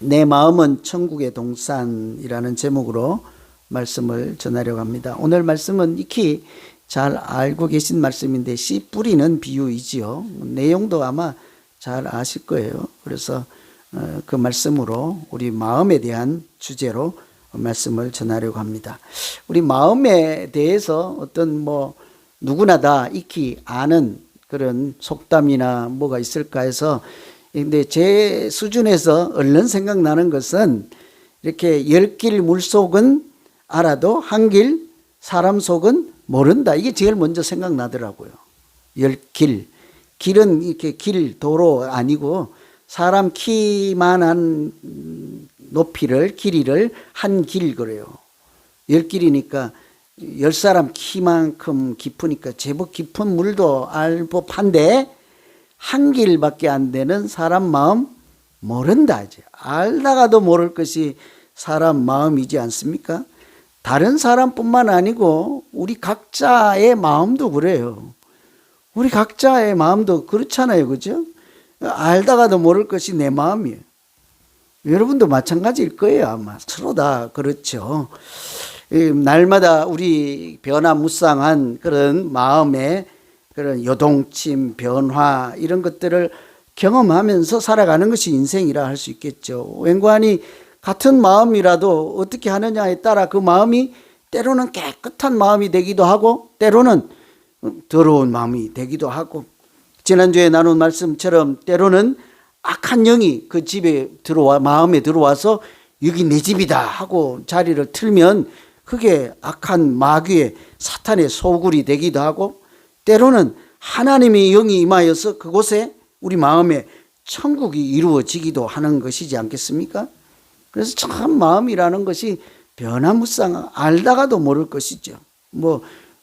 내 마음은 천국의 동산이라는 제목으로 말씀을 전하려고 합니다. 오늘 말씀은 익히 잘 알고 계신 말씀인데 씨 뿌리는 비유이지요. 내용도 아마 잘 아실 거예요. 그래서 그 말씀으로 우리 마음에 대한 주제로 말씀을 전하려고 합니다. 우리 마음에 대해서 어떤 누구나 다 익히 아는 그런 속담이나 뭐가 있을까 해서, 근데 제 수준에서 얼른 생각나는 것은 이렇게 10길 물속은 알아도 한 길 사람 속은 모른다. 이게 제일 먼저 생각나더라고요. 10길. 길은 이렇게 도로 아니고 사람 키만한 높이를, 길이를 한 길 그래요. 10길이니까 10사람 키만큼 깊으니까 제법 깊은 물도 알 법한데 한 길밖에 안 되는 사람 마음 모른다. 이제 알다가도 모를 것이 사람 마음이지 않습니까? 다른 사람뿐만 아니고 우리 각자의 마음도 그래요. 우리 각자의 마음도 그렇잖아요. 그죠? 알다가도 모를 것이 내 마음이에요. 여러분도 마찬가지일 거예요. 아마 서로 다 그렇죠. 날마다 우리 변화무쌍한 그런 마음의 그런 요동침, 변화 이런 것들을 경험하면서 살아가는 것이 인생이라 할 수 있겠죠. 웬관히 같은 마음이라도 어떻게 하느냐에 따라 그 마음이 때로는 깨끗한 마음이 되기도 하고 때로는 더러운 마음이 되기도 하고, 지난주에 나눈 말씀처럼 때로는 악한 영이 그 집에 마음에 들어와서 여기 내 집이다 하고 자리를 틀면 그게 악한 마귀의 사탄의 소굴이 되기도 하고, 때로는 하나님의 영이 임하여서 그곳에 우리 마음에 천국이 이루어지기도 하는 것이지 않겠습니까? 그래서 참 마음이라는 것이 변화무쌍, 알다가도 모를 것이죠.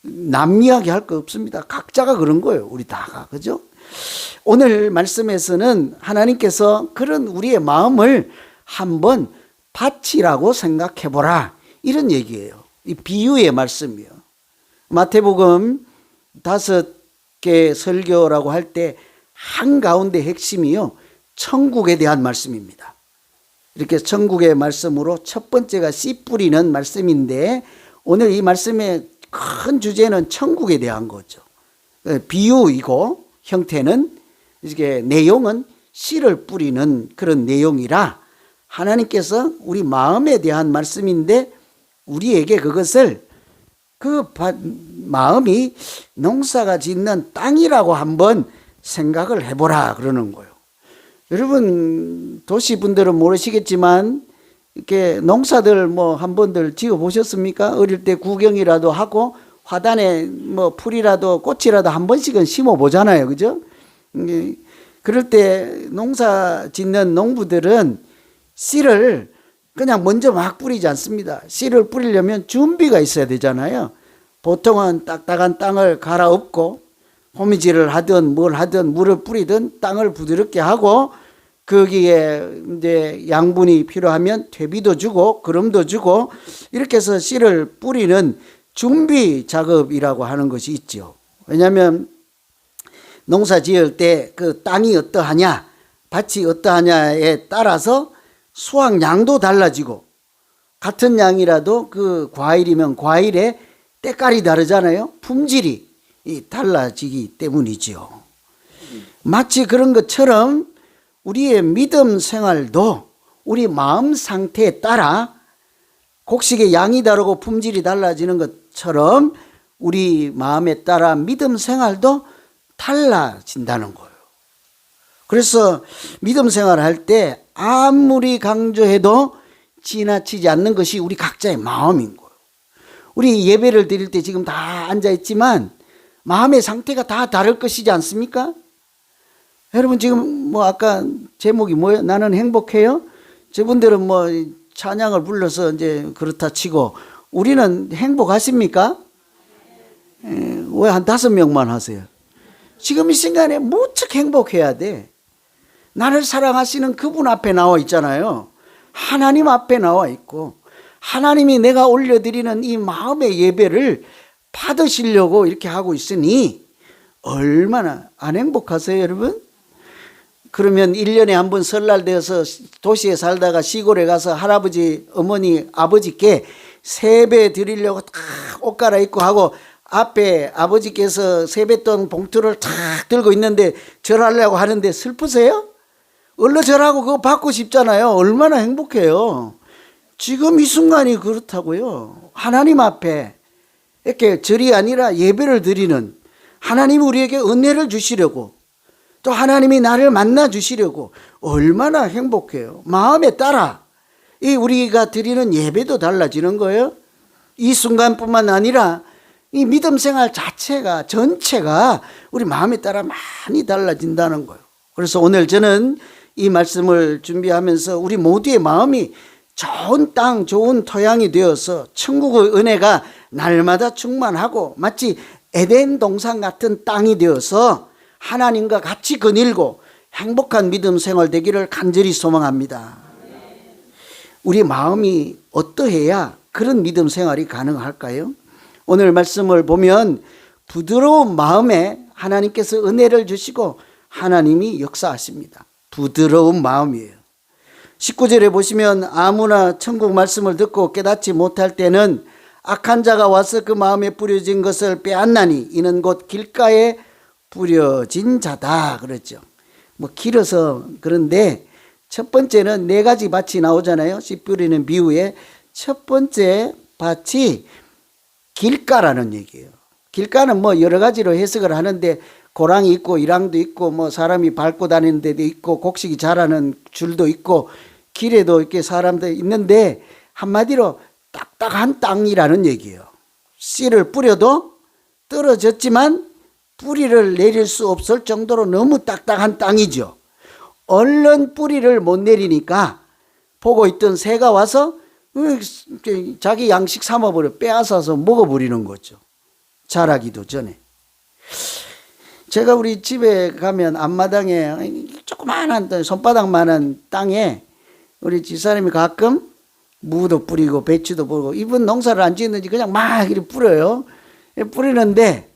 남 이야기 할 거 없습니다. 각자가 그런 거예요. 우리 다가. 그죠? 오늘 말씀에서는 하나님께서 그런 우리의 마음을 한번 밭이라고 생각해 보라, 이런 얘기예요. 이 비유의 말씀이에요. 마태복음 5개 설교라고 할 때 한가운데 핵심이요, 천국에 대한 말씀입니다. 이렇게 천국의 말씀으로 첫 번째가 씨 뿌리는 말씀인데, 오늘 이 말씀의 큰 주제는 천국에 대한 거죠. 비유이고 형태는, 이게 내용은 씨를 뿌리는 그런 내용이라 하나님께서 우리 마음에 대한 말씀인데 우리에게 그것을 마음이 농사가 짓는 땅이라고 한번 생각을 해보라 그러는 거예요. 여러분 도시 분들은 모르시겠지만 이렇게 농사들 한 번들 지어 보셨습니까? 어릴 때 구경이라도 하고 화단에 풀이라도 꽃이라도 한 번씩은 심어 보잖아요. 그죠? 그럴 때 농사 짓는 농부들은 씨를 그냥 먼저 막 뿌리지 않습니다. 씨를 뿌리려면 준비가 있어야 되잖아요. 보통은 딱딱한 땅을 갈아엎고 호미질을 하든 뭘 하든 물을 뿌리든 땅을 부드럽게 하고, 거기에 이제 양분이 필요하면 퇴비도 주고 거름도 주고 이렇게 해서 씨를 뿌리는 준비 작업이라고 하는 것이 있죠. 왜냐하면 농사 지을 때 그 땅이 어떠하냐, 밭이 어떠하냐에 따라서 수확량도 달라지고, 같은 양이라도 그 과일이면 과일의 때깔이 다르잖아요. 품질이 달라지기 때문이죠. 마치 그런 것처럼 우리의 믿음 생활도 우리 마음 상태에 따라 곡식의 양이 다르고 품질이 달라지는 것처럼 우리 마음에 따라 믿음 생활도 달라진다는 거예요. 그래서 믿음 생활을 할 때 아무리 강조해도 지나치지 않는 것이 우리 각자의 마음인 거예요. 우리 예배를 드릴 때 지금 다 앉아있지만 마음의 상태가 다 다를 것이지 않습니까? 여러분 지금 아까 제목이 뭐예요? 나는 행복해요? 저분들은 찬양을 불러서 이제 그렇다 치고, 우리는 행복하십니까? 왜 한 5명만 하세요? 지금 이 순간에 무척 행복해야 돼. 나를 사랑하시는 그분 앞에 나와 있잖아요. 하나님 앞에 나와 있고, 하나님이 내가 올려드리는 이 마음의 예배를 받으시려고 이렇게 하고 있으니 얼마나 안 행복하세요, 여러분? 그러면 1년에 한 번 설날 되어서 도시에 살다가 시골에 가서 할아버지, 어머니, 아버지께 세배 드리려고 탁 옷 갈아입고 하고 앞에 아버지께서 세뱃돈 봉투를 탁 들고 있는데 절하려고 하는데 슬프세요? 얼른 절하고 그거 받고 싶잖아요. 얼마나 행복해요. 지금 이 순간이 그렇다고요. 하나님 앞에 이렇게 절이 아니라 예배를 드리는, 하나님이 우리에게 은혜를 주시려고, 또 하나님이 나를 만나 주시려고 얼마나 행복해요. 마음에 따라 이 우리가 드리는 예배도 달라지는 거예요. 이 순간뿐만 아니라 이 믿음 생활 자체가, 전체가 우리 마음에 따라 많이 달라진다는 거예요. 그래서 오늘 저는 이 말씀을 준비하면서 우리 모두의 마음이 좋은 땅, 좋은 토양이 되어서 천국의 은혜가 날마다 충만하고 마치 에덴 동산 같은 땅이 되어서 하나님과 같이 거닐고 행복한 믿음 생활 되기를 간절히 소망합니다. 우리 마음이 어떠해야 그런 믿음 생활이 가능할까요? 오늘 말씀을 보면 부드러운 마음에 하나님께서 은혜를 주시고 하나님이 역사하십니다. 부드러운 마음이에요. 19절에 보시면 아무나 천국 말씀을 듣고 깨닫지 못할 때는 악한 자가 와서 그 마음에 뿌려진 것을 빼앗나니 이는 곧 길가에 뿌려진 자다 그랬죠. 뭐 길어서 그런데 첫 번째는 네 가지 밭이 나오잖아요. 씨 뿌리는 비유에 첫 번째 밭이 길가라는 얘기예요. 길가는 뭐 여러 가지로 해석을 하는데 고랑이 있고 이랑도 있고 뭐 사람이 밟고 다니는 데도 있고 곡식이 자라는 줄도 있고 길에도 이렇게 사람들 있는데 한마디로 딱딱한 땅이라는 얘기예요. 씨를 뿌려도 떨어졌지만 뿌리를 내릴 수 없을 정도로 너무 딱딱한 땅이죠. 얼른 뿌리를 못 내리니까 보고 있던 새가 와서 자기 양식 삼아버려 빼앗아서 먹어버리는 거죠. 자라기도 전에. 제가 우리 집에 가면 앞마당에 조그마한 손바닥만한 땅에 우리 집사람이 가끔 무도 뿌리고 배추도 뿌리고, 이분 농사를 안 짓는지 그냥 막 이렇게 뿌려요. 뿌리는데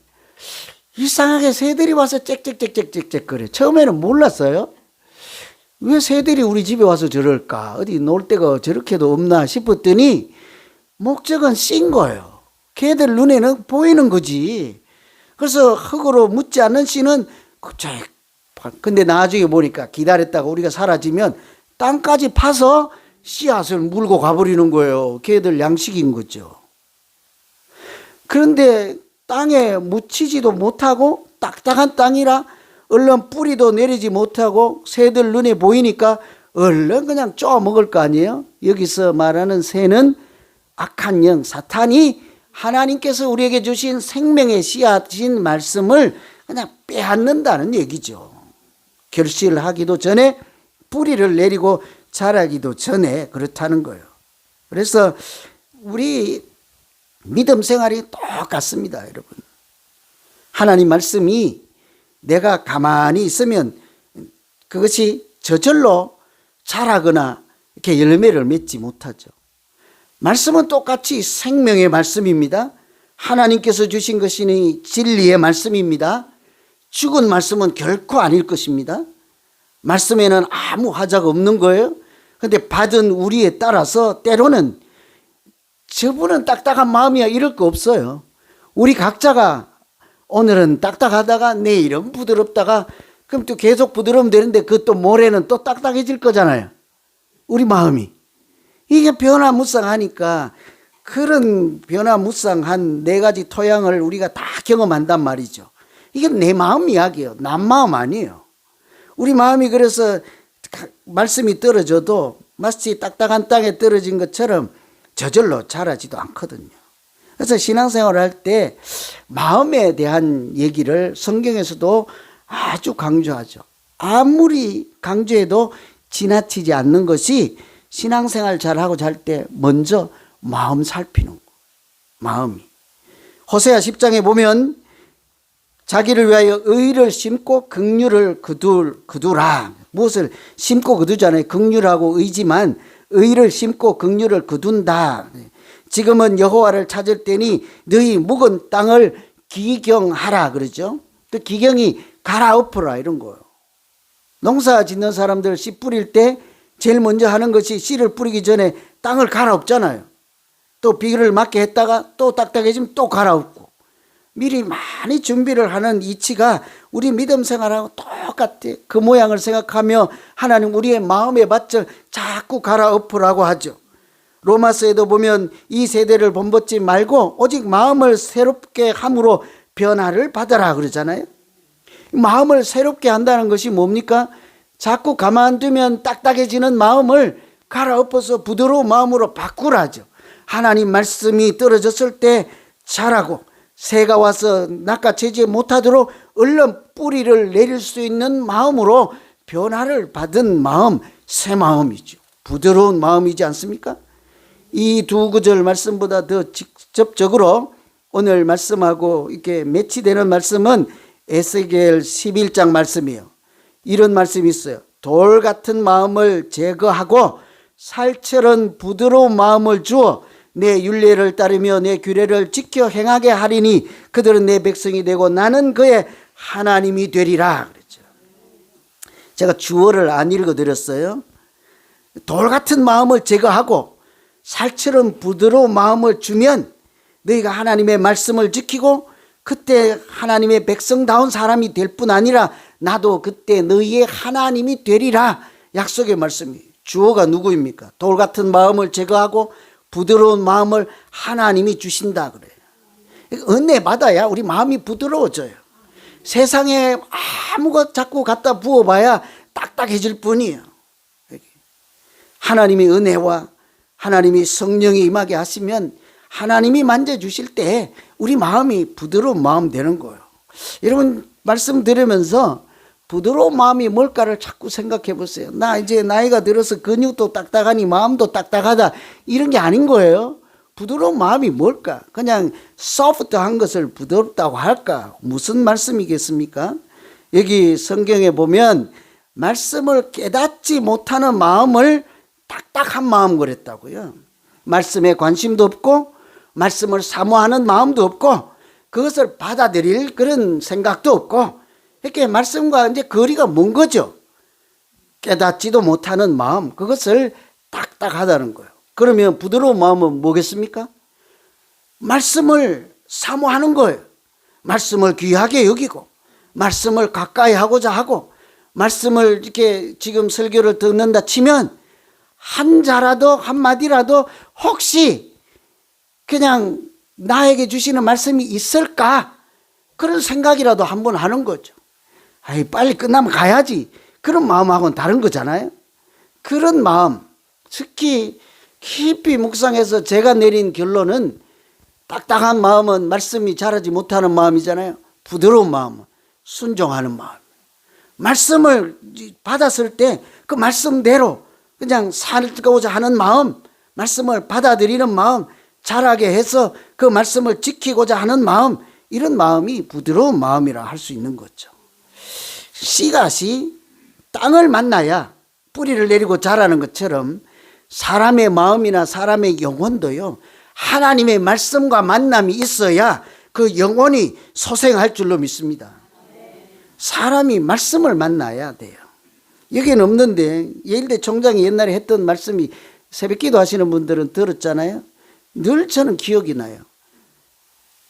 이상하게 새들이 와서 짹짹짹짹짹 그래. 처음에는 몰랐어요. 왜 새들이 우리 집에 와서 저럴까? 어디 놀 데가 저렇게도 없나 싶었더니 목적은 씬 거예요. 걔들 눈에는 보이는 거지. 그래서 흙으로 묻지 않는 씨는 근데 나중에 보니까 기다렸다가 우리가 사라지면 땅까지 파서 씨앗을 물고 가버리는 거예요. 걔들 양식인 거죠. 그런데 땅에 묻히지도 못하고 딱딱한 땅이라 얼른 뿌리도 내리지 못하고 새들 눈에 보이니까 얼른 그냥 쪼아 먹을 거 아니에요. 여기서 말하는 새는 악한 영, 사탄이 하나님께서 우리에게 주신 생명의 씨앗인 말씀을 그냥 빼앗는다는 얘기죠. 결실을 하기도 전에 뿌리를 내리고 자라기도 전에 그렇다는 거예요. 그래서 우리 믿음 생활이 똑같습니다, 여러분. 하나님 말씀이 내가 가만히 있으면 그것이 저절로 자라거나 이렇게 열매를 맺지 못하죠. 말씀은 똑같이 생명의 말씀입니다. 하나님께서 주신 것이니 진리의 말씀입니다. 죽은 말씀은 결코 아닐 것입니다. 말씀에는 아무 하자가 없는 거예요. 그런데 받은 우리에 따라서 때로는 저분은 딱딱한 마음이야 이럴 거 없어요. 우리 각자가 오늘은 딱딱하다가 내일은 부드럽다가 그럼 또 계속 부드러우면 되는데 그것도 모레는 또 딱딱해질 거잖아요. 우리 마음이. 이게 변화무쌍하니까 그런 변화무쌍한 네 가지 토양을 우리가 다 경험한단 말이죠. 이게 내 마음 이야기예요. 남 마음 아니에요. 우리 마음이 그래서 말씀이 떨어져도 마치 딱딱한 땅에 떨어진 것처럼 저절로 자라지도 않거든요. 그래서 신앙생활을 할 때 마음에 대한 얘기를 성경에서도 아주 강조하죠. 아무리 강조해도 지나치지 않는 것이 신앙생활 잘하고 잘 때 먼저 마음 살피는 거. 마음이. 호세아 10장에 보면 자기를 위하여 의를 심고 긍휼을 거두라. 무엇을 심고 거두잖아요. 긍휼하고 의지만 의를 심고 긍휼을 거둔다. 지금은 여호와를 찾을 때니 너희 묵은 땅을 기경하라 그러죠. 또 기경이 갈아엎어라 이런 거예요. 농사 짓는 사람들 씨 뿌릴 때 제일 먼저 하는 것이 씨를 뿌리기 전에 땅을 갈아엎잖아요. 또 비를 맞게 했다가 또 딱딱해지면 또 갈아엎고, 미리 많이 준비를 하는 이치가 우리 믿음 생활하고 똑같아. 그 모양을 생각하며 하나님 우리의 마음의 밭을 자꾸 갈아엎으라고 하죠. 로마서에도 보면 이 세대를 본받지 말고 오직 마음을 새롭게 함으로 변화를 받아라 그러잖아요. 마음을 새롭게 한다는 것이 뭡니까? 자꾸 가만두면 딱딱해지는 마음을 갈아엎어서 부드러운 마음으로 바꾸라죠. 하나님 말씀이 떨어졌을 때 자라고 새가 와서 낚아채지 못하도록 얼른 뿌리를 내릴 수 있는 마음으로 변화를 받은 마음, 새 마음이죠. 부드러운 마음이지 않습니까? 이 두 구절 말씀보다 더 직접적으로 오늘 말씀하고 이렇게 매치되는 말씀은 에스겔 11장 말씀이에요. 이런 말씀이 있어요. 돌 같은 마음을 제거하고 살처럼 부드러운 마음을 주어 내 율례를 따르며 내 규례를 지켜 행하게 하리니 그들은 내 백성이 되고 나는 그의 하나님이 되리라 그랬죠. 제가 주어를 안 읽어드렸어요. 돌 같은 마음을 제거하고 살처럼 부드러운 마음을 주면 너희가 하나님의 말씀을 지키고 그때 하나님의 백성다운 사람이 될 뿐 아니라 나도 그때 너희의 하나님이 되리라 약속의 말씀이. 주어가 누구입니까? 돌 같은 마음을 제거하고 부드러운 마음을 하나님이 주신다 그래요. 은혜 받아야 우리 마음이 부드러워져요. 세상에 아무것 자꾸 갖다 부어봐야 딱딱해질 뿐이에요. 하나님의 은혜와 하나님이 성령이 임하게 하시면 하나님이 만져주실 때 우리 마음이 부드러운 마음 되는 거예요. 여러분 말씀 들으면서 부드러운 마음이 뭘까를 자꾸 생각해 보세요. 나 이제 나이가 들어서 근육도 딱딱하니 마음도 딱딱하다 이런 게 아닌 거예요. 부드러운 마음이 뭘까? 그냥 소프트한 것을 부드럽다고 할까? 무슨 말씀이겠습니까? 여기 성경에 보면 말씀을 깨닫지 못하는 마음을 딱딱한 마음 그랬다고요. 말씀에 관심도 없고 말씀을 사모하는 마음도 없고 그것을 받아들일 그런 생각도 없고 이렇게 말씀과 이제 거리가 먼 거죠. 깨닫지도 못하는 마음, 그것을 딱딱하다는 거예요. 그러면 부드러운 마음은 뭐겠습니까? 말씀을 사모하는 거예요. 말씀을 귀하게 여기고 말씀을 가까이 하고자 하고 말씀을 이렇게 지금 설교를 듣는다 치면 한 자라도 한마디라도 혹시 그냥 나에게 주시는 말씀이 있을까? 그런 생각이라도 한번 하는 거죠. 아이, 빨리 끝나면 가야지. 그런 마음하고는 다른 거잖아요. 그런 마음, 특히 깊이 묵상해서 제가 내린 결론은 딱딱한 마음은 말씀이 자라지 못하는 마음이잖아요. 부드러운 마음은 순종하는 마음. 말씀을 받았을 때 그 말씀대로 그냥 살고자 하는 마음, 말씀을 받아들이는 마음, 자라게 해서 그 말씀을 지키고자 하는 마음, 이런 마음이 부드러운 마음이라 할 수 있는 거죠. 씨앗이 땅을 만나야 뿌리를 내리고 자라는 것처럼 사람의 마음이나 사람의 영혼도요, 하나님의 말씀과 만남이 있어야 그 영혼이 소생할 줄로 믿습니다. 사람이 말씀을 만나야 돼요. 여기는 없는데 예일대 총장이 옛날에 했던 말씀이 새벽기도 하시는 분들은 들었잖아요. 늘 저는 기억이 나요.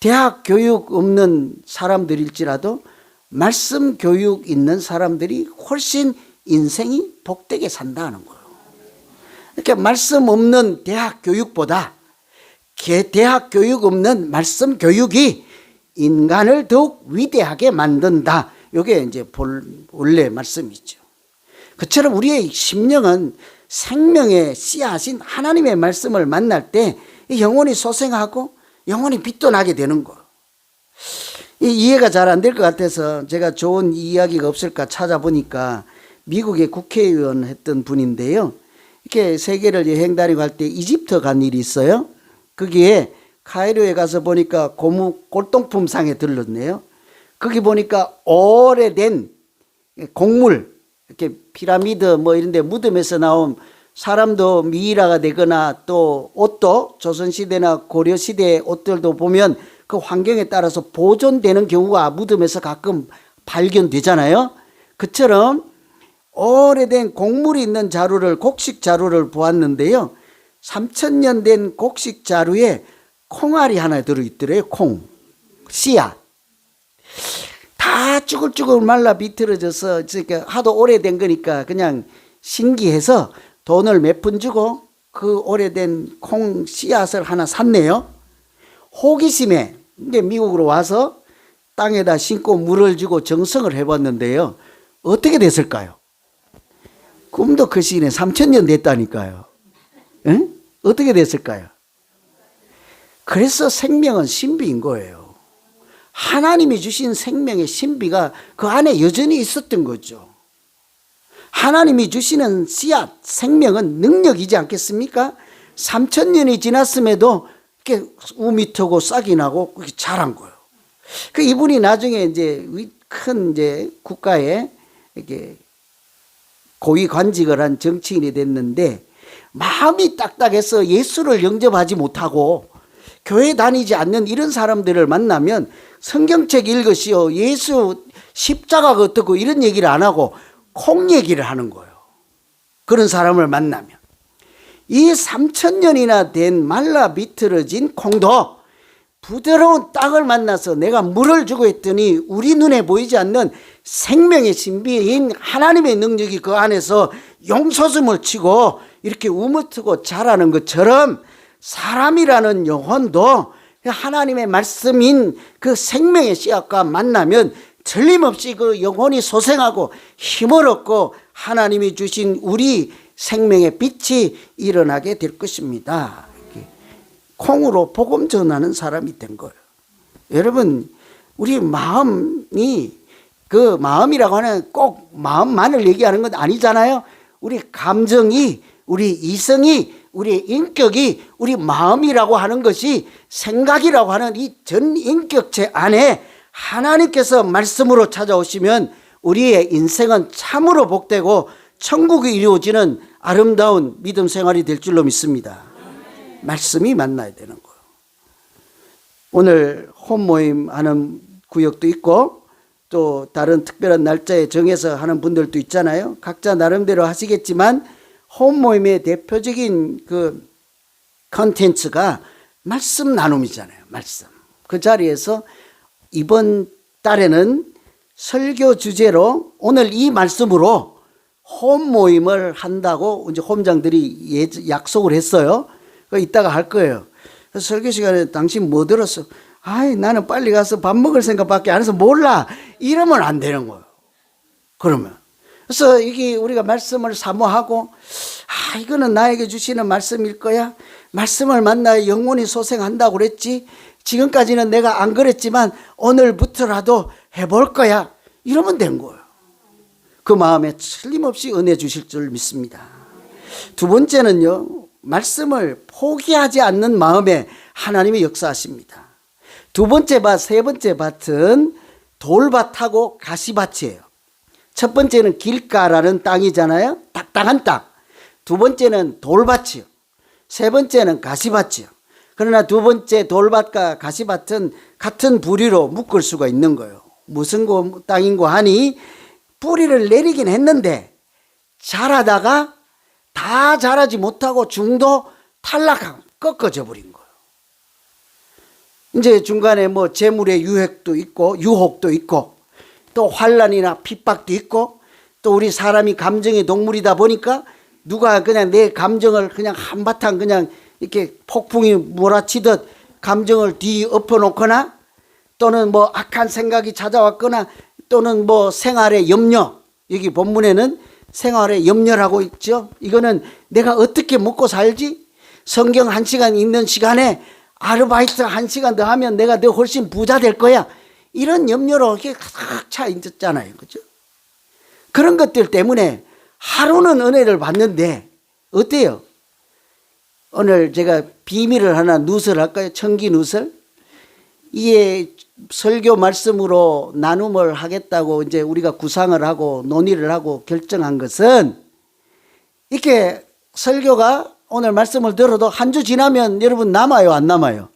대학 교육 없는 사람들일지라도 말씀 교육 있는 사람들이 훨씬 인생이 복되게 산다는 거예요. 그러니까 말씀 없는 대학 교육보다 대학 교육 없는 말씀 교육이 인간을 더욱 위대하게 만든다. 이게 이제 원래 말씀이죠. 그처럼 우리의 심령은 생명의 씨앗인 하나님의 말씀을 만날 때 영혼이 소생하고 영혼이 빛도 나게 되는 거. 이해가 잘 안 될 것 같아서 제가 좋은 이야기가 없을까 찾아보니까 미국의 국회의원 했던 분인데요. 이렇게 세계를 여행 다니고 할 때 이집트 간 일이 있어요. 거기에 카이로에 가서 보니까 골동품상에 들렀네요. 거기 보니까 오래된 곡물, 이렇게 피라미드 뭐 이런 데 무덤에서 나온 사람도 미이라가 되거나 또 옷도 조선시대나 고려시대의 옷들도 보면 그 환경에 따라서 보존되는 경우가 무덤에서 가끔 발견되잖아요. 그처럼 오래된 곡물이 있는 자루를, 곡식 자루를 보았는데요. 3,000년 된 곡식 자루에 콩알이 하나 들어있더래요. 콩, 씨앗. 다 쭈글쭈글 말라 비틀어져서 하도 오래된 거니까 그냥 신기해서 돈을 몇 푼 주고 그 오래된 콩 씨앗을 하나 샀네요. 호기심에 이제 미국으로 와서 땅에다 심고 물을 주고 정성을 해봤는데요. 어떻게 됐을까요? 꿈도 그 시기에 3,000년 됐다니까요. 응? 어떻게 됐을까요? 그래서 생명은 신비인 거예요. 하나님이 주신 생명의 신비가 그 안에 여전히 있었던 거죠. 하나님이 주시는 씨앗, 생명은 능력이지 않겠습니까? 3,000년이 지났음에도 이렇게 우미 트고 싹이 나고 그렇게 자란 거예요. 그 이분이 나중에 이제 큰 이제 국가에 이렇게 고위 관직을 한 정치인이 됐는데 마음이 딱딱해서 예수를 영접하지 못하고 교회 다니지 않는 이런 사람들을 만나면 성경책 읽으시오, 예수 십자가가 어떻고 이런 얘기를 안 하고 콩 얘기를 하는 거예요. 그런 사람을 만나면 이 3,000년이나 된 말라 비틀어진 콩도 부드러운 땅을 만나서 내가 물을 주고 했더니 우리 눈에 보이지 않는 생명의 신비인 하나님의 능력이 그 안에서 용솟음을 치고 이렇게 우무트고 자라는 것처럼 사람이라는 영혼도 하나님의 말씀인 그 생명의 씨앗과 만나면 틀림없이 그 영혼이 소생하고 힘을 얻고 하나님이 주신 우리 생명의 빛이 일어나게 될 것입니다. 콩으로 복음 전하는 사람이 된 거예요. 여러분, 우리 마음이 그 마음이라고 하는 꼭 마음만을 얘기하는 건 아니잖아요. 우리 감정이, 우리 이성이, 우리 인격이, 우리 마음이라고 하는 것이 생각이라고 하는 이 전 인격체 안에 하나님께서 말씀으로 찾아오시면 우리의 인생은 참으로 복되고 천국이 이루어지는 아름다운 믿음 생활이 될 줄로 믿습니다. 말씀이 만나야 되는 거예요. 오늘 홈 모임 하는 구역도 있고 또 다른 특별한 날짜에 정해서 하는 분들도 있잖아요. 각자 나름대로 하시겠지만 홈 모임의 대표적인 그 컨텐츠가 말씀 나눔이잖아요. 말씀. 그 자리에서 이번 달에는 설교 주제로 오늘 이 말씀으로 홈 모임을 한다고 이제 홈장들이 약속을 했어요. 이따가 할 거예요. 그래서 설교 시간에 당신 뭐 들었어? 아이, 나는 빨리 가서 밥 먹을 생각밖에 안 해서 몰라. 이러면 안 되는 거예요. 그러면. 그래서 이게 우리가 말씀을 사모하고, 이거는 나에게 주시는 말씀일 거야. 말씀을 만나야 영혼이 소생한다고 그랬지. 지금까지는 내가 안 그랬지만 오늘부터라도 해볼 거야. 이러면 된 거예요. 그 마음에 틀림없이 은혜 주실 줄 믿습니다. 두 번째는요, 말씀을 포기하지 않는 마음에 하나님이 역사하십니다. 두 번째 밭, 세 번째 밭은 돌밭하고 가시밭이에요. 첫 번째는 길가라는 땅이잖아요. 딱딱한 땅. 두 번째는 돌밭이요. 세 번째는 가시밭이요. 그러나 두 번째 돌밭과 가시밭은 같은 부리로 묶을 수가 있는 거예요. 무슨 땅인고 하니 뿌리를 내리긴 했는데 자라다가 다 자라지 못하고 중도 탈락하고 꺾어져 버린 거예요. 이제 중간에 뭐 재물의 유혹도 있고 또 환난이나 핍박도 있고 또 우리 사람이 감정의 동물이다 보니까 누가 그냥 내 감정을 그냥 한바탕 그냥 이렇게 폭풍이 몰아치듯 감정을 뒤엎어 놓거나 또는 뭐 악한 생각이 찾아왔거나 또는 뭐 생활의 염려, 여기 본문에는 생활의 염려라고 있죠. 이거는 내가 어떻게 먹고 살지? 성경 1시간 읽는 시간에 아르바이트 1시간 더 하면 내가 더 훨씬 부자 될 거야. 이런 염려로 이렇게 가득 차 있잖아요. 그죠? 그런 것들 때문에 하루는 은혜를 받는데 어때요? 오늘 제가 비밀을 하나 누설할까요? 청기 누설? 이게 설교 말씀으로 나눔을 하겠다고 이제 우리가 구상을 하고 논의를 하고 결정한 것은 이렇게 설교가 오늘 말씀을 들어도 한 주 지나면 여러분 남아요, 안 남아요?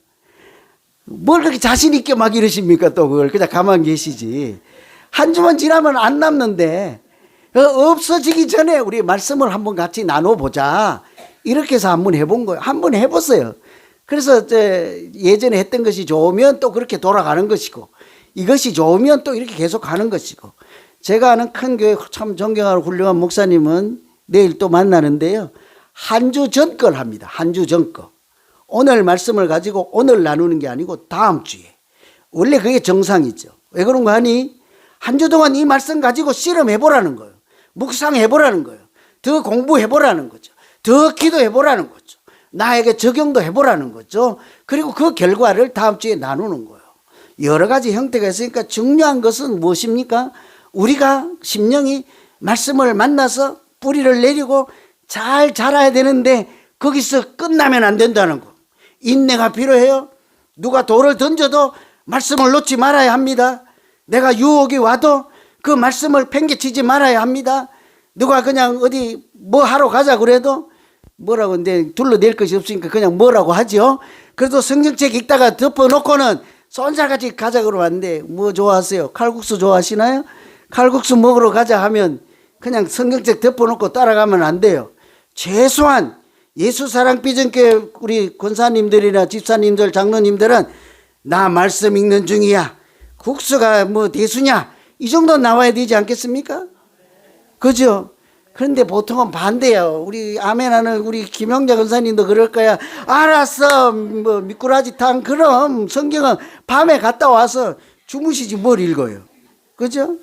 뭘 그렇게 자신 있게 막 이러십니까? 또 그걸 그냥 가만히 계시지. 한 주만 지나면 안 남는데 없어지기 전에 우리 말씀을 한번 같이 나눠보자. 이렇게 해서 한번 해본 거예요. 한번 해봤어요. 그래서 예전에 했던 것이 좋으면 또 그렇게 돌아가는 것이고, 이것이 좋으면 또 이렇게 계속 가는 것이고. 제가 아는 큰 교회 참 존경하고 훌륭한 목사님은 내일 또 만나는데요. 한 주 전 걸 합니다. 한 주 전 거. 오늘 말씀을 가지고 오늘 나누는 게 아니고 다음 주에. 원래 그게 정상이죠. 왜 그런가 하니 한 주 동안 이 말씀 가지고 실험해보라는 거예요. 묵상해보라는 거예요. 더 공부해보라는 거죠. 더 기도해보라는 거죠. 나에게 적용도 해보라는 거죠. 그리고 그 결과를 다음 주에 나누는 거예요. 여러 가지 형태가 있으니까 중요한 것은 무엇입니까? 우리가 심령이 말씀을 만나서 뿌리를 내리고 잘 자라야 되는데 거기서 끝나면 안 된다는 거. 인내가 필요해요. 누가 돌을 던져도 말씀을 놓지 말아야 합니다. 내가 유혹이 와도 그 말씀을 팽개치지 말아야 합니다. 누가 그냥 어디 뭐 하러 가자 그래도 뭐라고 근데 둘러댈 것이 없으니까 그냥 뭐라고 하죠. 그래도 성경책 읽다가 덮어놓고는 쏜살같이 가자 그러면 안 돼. 뭐 좋아하세요? 칼국수 좋아하시나요? 칼국수 먹으러 가자 하면 그냥 성경책 덮어놓고 따라가면 안 돼요. 최소한 예수사랑비전교회 우리 권사님들이나 집사님들 장로님들은 나 말씀 읽는 중이야. 국수가 뭐 대수냐? 이 정도 나와야 되지 않겠습니까? 그죠? 그런데 보통은 반대예요. 우리 아멘하는 우리 김영자 권사님도 그럴 거야. 알았어. 뭐 미꾸라지탕 그럼 성경은 밤에 갔다 와서 주무시지 뭘 읽어요. 그죠?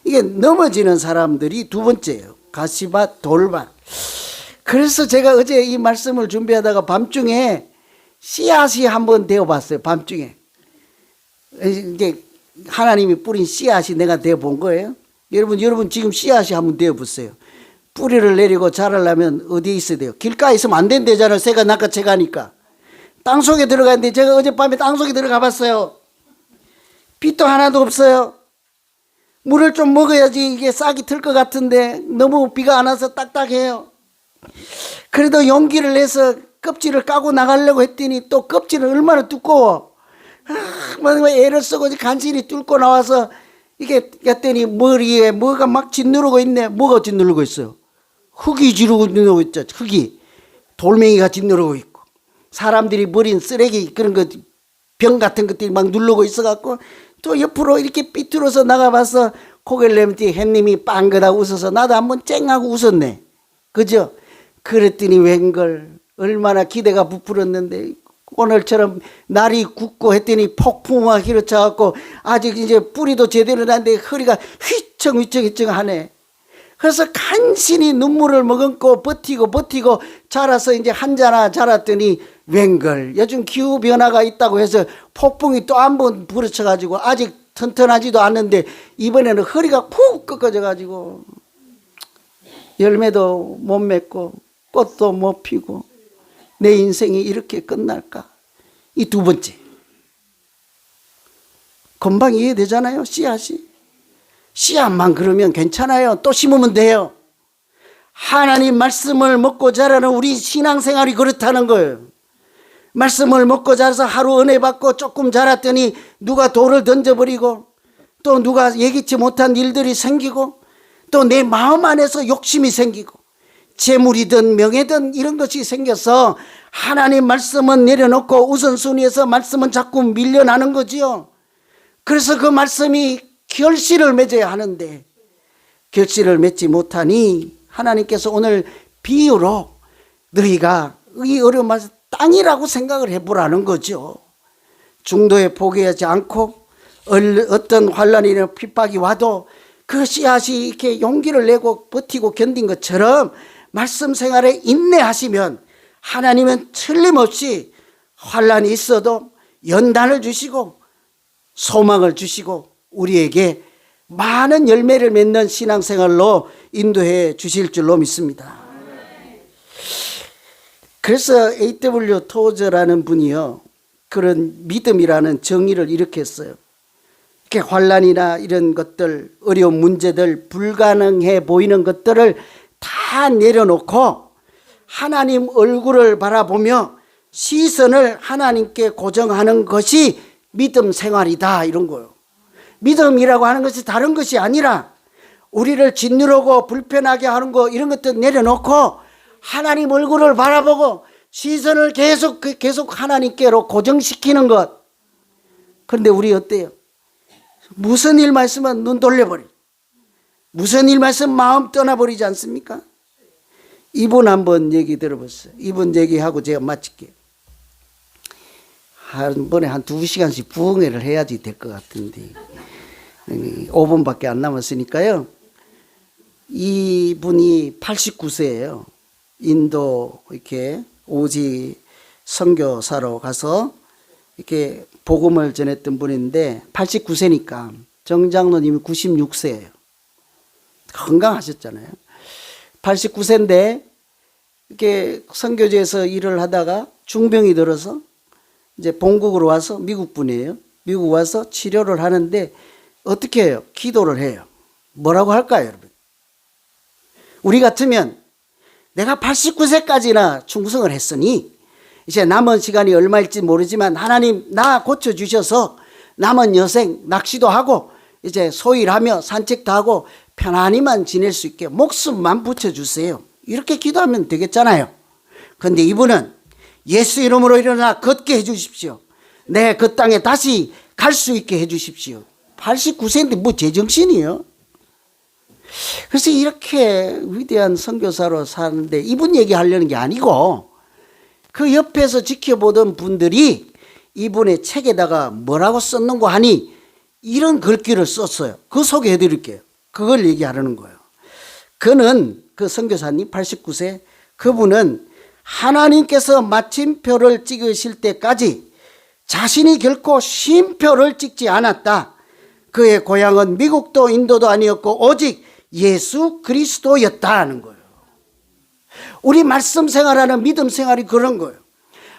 이게 넘어지는 사람들이 두 번째예요. 가시밭 돌밭. 그래서 제가 어제 이 말씀을 준비하다가 밤중에 씨앗이 한번 되어봤어요. 밤중에. 이게 하나님이 뿌린 씨앗이 내가 되어본 거예요. 여러분 지금 씨앗이 한번 되어보세요. 뿌리를 내리고 자라려면 어디에 있어야 돼요? 길가에 있으면 안 된대잖아요. 새가 낚아채가니까. 땅속에 들어가는데 제가 어젯밤에 땅속에 들어가 봤어요. 빛도 하나도 없어요. 물을 좀 먹어야지 이게 싹이 틀 것 같은데 너무 비가 안 와서 딱딱해요. 그래도 용기를 내서 껍질을 까고 나가려고 했더니 또 껍질은 얼마나 두꺼워. 애를 쓰고 간신히 뚫고 나와서 이게 했더니 머리에 뭐가 막 짓누르고 있네. 뭐가 짓누르고 있어요? 흙이 짓누르고 있죠. 흙이. 돌멩이가 짓누르고 있고. 사람들이 버린 쓰레기 그런 거 병 같은 것들이 막 누르고 있어갖고 또 옆으로 이렇게 삐뚤어서 나가봐서 고개를 내밀더니 햇님이 빵긋하고 웃어서 나도 한번 쨍하고 웃었네. 그죠? 그랬더니 웬걸 얼마나 기대가 부풀었는데 오늘처럼 날이 굳고 했더니 폭풍우가 휘어쳐갖고 아직 이제 뿌리도 제대로 났는데 허리가 휘청휘청하네. 그래서 간신히 눈물을 머금고 버티고 자라서 이제 한자나 자랐더니 웬걸 요즘 기후변화가 있다고 해서 폭풍이 또 한 번 부딪혀가지고 아직 튼튼하지도 않는데 이번에는 허리가 푹 꺾어져가지고 열매도 못 맺고 꽃도 못 피고 내 인생이 이렇게 끝날까? 이 두 번째. 금방 이해되잖아요. 씨앗만 그러면 괜찮아요. 또 심으면 돼요. 하나님 말씀을 먹고 자라는 우리 신앙생활이 그렇다는 거예요. 말씀을 먹고 자라서 하루 은혜 받고 조금 자랐더니 누가 돌을 던져버리고 또 누가 예기치 못한 일들이 생기고 또 내 마음 안에서 욕심이 생기고 재물이든 명예든 이런 것이 생겨서 하나님 말씀은 내려놓고 우선순위에서 말씀은 자꾸 밀려나는 거지요. 그래서 그 말씀이 결실을 맺어야 하는데 결실을 맺지 못하니 하나님께서 오늘 비유로 너희가 이 어려운 말씀 땅이라고 생각을 해보라는 거죠. 중도에 포기하지 않고 어떤 환난이나 핍박이 와도 그 씨앗이 이렇게 용기를 내고 버티고 견딘 것처럼 말씀 생활에 인내하시면 하나님은 틀림없이 환난이 있어도 연단을 주시고 소망을 주시고 우리에게 많은 열매를 맺는 신앙생활로 인도해 주실 줄로 믿습니다. 그래서 A.W. 토저라는 분이요, 그런 믿음이라는 정의를 이렇게 했어요. 이렇게 환난이나 이런 것들, 어려운 문제들, 불가능해 보이는 것들을 다 내려놓고 하나님 얼굴을 바라보며 시선을 하나님께 고정하는 것이 믿음 생활이다, 이런 거예요. 믿음이라고 하는 것이 다른 것이 아니라 우리를 짓누르고 불편하게 하는 거 이런 것도 내려놓고 하나님 얼굴을 바라보고 시선을 계속 하나님께로 고정시키는 것. 그런데 우리 어때요? 무슨 일 말씀은 눈 돌려버려. 무슨 일 말씀 마음 떠나버리지 않습니까? 이분 한번 얘기 들어보세요. 이분 얘기하고 제가 마칠게요. 한 번에 한 2시간씩 부흥회를 해야지 될 것 같은데 5분밖에 안 남았으니까요. 이분이 89세예요. 인도 이렇게 오지 선교사로 가서 이렇게 복음을 전했던 분인데 89세니까 정장로님이 96세예요. 건강하셨잖아요. 89세인데 이렇게 선교지에서 일을 하다가 중병이 들어서 이제 본국으로 와서 미국 분이에요. 미국 와서 치료를 하는데 어떻게 해요? 기도를 해요. 뭐라고 할까요, 여러분? 우리 같으면 내가 89세까지나 충성을 했으니 이제 남은 시간이 얼마일지 모르지만 하나님 나 고쳐주셔서 남은 여생 낚시도 하고 이제 소일하며 산책도 하고 편안히만 지낼 수 있게 목숨만 붙여주세요. 이렇게 기도하면 되겠잖아요. 그런데 이분은 예수 이름으로 일어나 걷게 해주십시오. 내 그 땅에 다시 갈 수 있게 해주십시오. 89세인데 뭐 제정신이에요? 그래서 이렇게 위대한 선교사로 사는데 이분 얘기하려는 게 아니고 그 옆에서 지켜보던 분들이 이분의 책에다가 뭐라고 썼는고 하니 이런 글귀를 썼어요. 그거 소개해 드릴게요. 그걸 얘기하려는 거예요. 그는 그 선교사님 89세 그분은 하나님께서 마침표를 찍으실 때까지 자신이 결코 쉼표를 찍지 않았다. 그의 고향은 미국도 인도도 아니었고 오직 예수 그리스도였다는 거예요. 우리 말씀 생활하는 믿음 생활이 그런 거예요.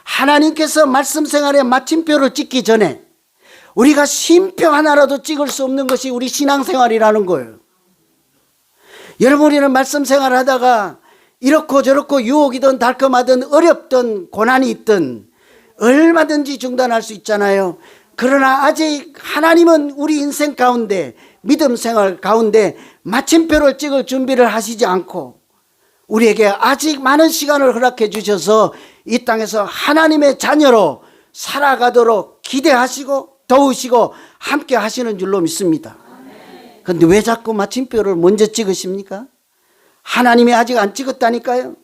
하나님께서 말씀 생활에 마침표를 찍기 전에 우리가 쉼표 하나라도 찍을 수 없는 것이 우리 신앙생활이라는 거예요. 여러분 우리는 말씀 생활하다가 이렇고 저렇고 유혹이든 달콤하든 어렵든 고난이 있든 얼마든지 중단할 수 있잖아요. 그러나 아직 하나님은 우리 인생 가운데 믿음 생활 가운데 마침표를 찍을 준비를 하시지 않고 우리에게 아직 많은 시간을 허락해 주셔서 이 땅에서 하나님의 자녀로 살아가도록 기대하시고 도우시고 함께 하시는 줄로 믿습니다. 그런데 왜 자꾸 마침표를 먼저 찍으십니까? 하나님이 아직 안 찍었다니까요.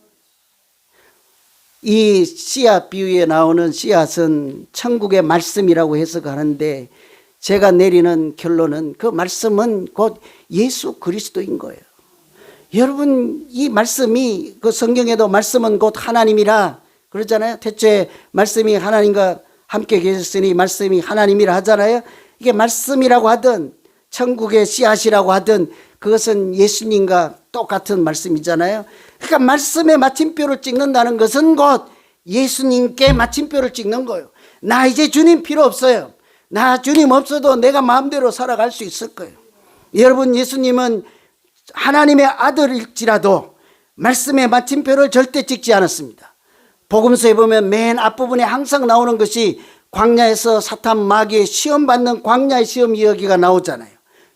이 씨앗 비유에 나오는 씨앗은 천국의 말씀이라고 해석하는데 제가 내리는 결론은 그 말씀은 곧 예수 그리스도인 거예요. 여러분 이 말씀이 그 성경에도 말씀은 곧 하나님이라 그러잖아요. 태초에 말씀이 하나님과 함께 계셨으니 말씀이 하나님이라 하잖아요. 이게 말씀이라고 하든 천국의 씨앗이라고 하든 그것은 예수님과 똑같은 말씀이잖아요. 그러니까 말씀에 마침표를 찍는다는 것은 곧 예수님께 마침표를 찍는 거예요. 나 이제 주님 필요 없어요. 나 주님 없어도 내가 마음대로 살아갈 수 있을 거예요. 여러분 예수님은 하나님의 아들일지라도 말씀에 마침표를 절대 찍지 않았습니다. 복음서에 보면 맨 앞부분에 항상 나오는 것이 광야에서 사탄 마귀의 시험받는 광야의 시험 이야기가 나오잖아요.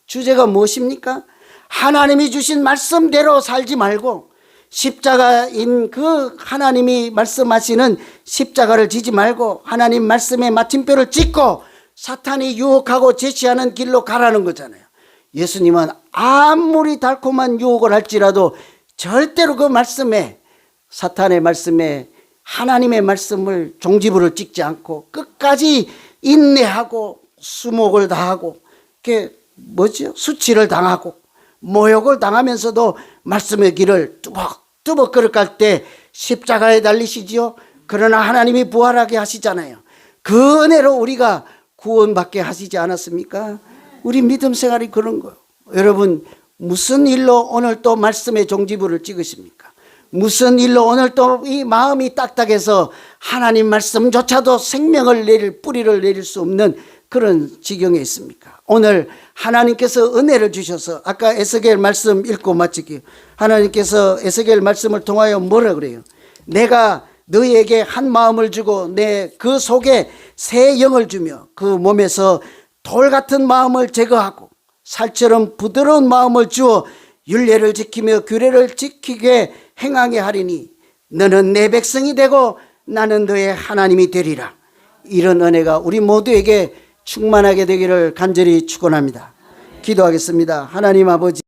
주제가 무엇입니까? 하나님이 주신 말씀대로 살지 말고 십자가인 그 하나님이 말씀하시는 십자가를 지지 말고 하나님 말씀에 마침표를 찍고 사탄이 유혹하고 제시하는 길로 가라는 거잖아요. 예수님은 아무리 달콤한 유혹을 할지라도 절대로 그 말씀에 사탄의 말씀에 하나님의 말씀을 종지부를 찍지 않고 끝까지 인내하고 수목을 다하고 이렇게 수치를 당하고 모욕을 당하면서도 말씀의 길을 뚜벅뚜벅 걸어갈 때 십자가에 달리시지요. 그러나 하나님이 부활하게 하시잖아요. 그 은혜로 우리가 구원받게 하시지 않았습니까? 우리 믿음 생활이 그런 거예요. 여러분 무슨 일로 오늘 또 말씀의 종지부를 찍으십니까? 무슨 일로 오늘 또 이 마음이 딱딱해서 하나님 말씀조차도 생명을 내릴 뿌리를 내릴 수 없는 그런 지경에 있습니까? 오늘 하나님께서 은혜를 주셔서 아까 에스겔 말씀 읽고 마치기 하나님께서 에스겔 말씀을 통하여 뭐라 그래요? 내가 너희에게 한 마음을 주고 내 그 속에 새 영을 주며 그 몸에서 돌 같은 마음을 제거하고 살처럼 부드러운 마음을 주어 율례를 지키며 규례를 지키게 행하게 하리니 너는 내 백성이 되고 나는 너의 하나님이 되리라. 이런 은혜가 우리 모두에게 충만하게 되기를 간절히 축원합니다. 기도하겠습니다. 하나님 아버지,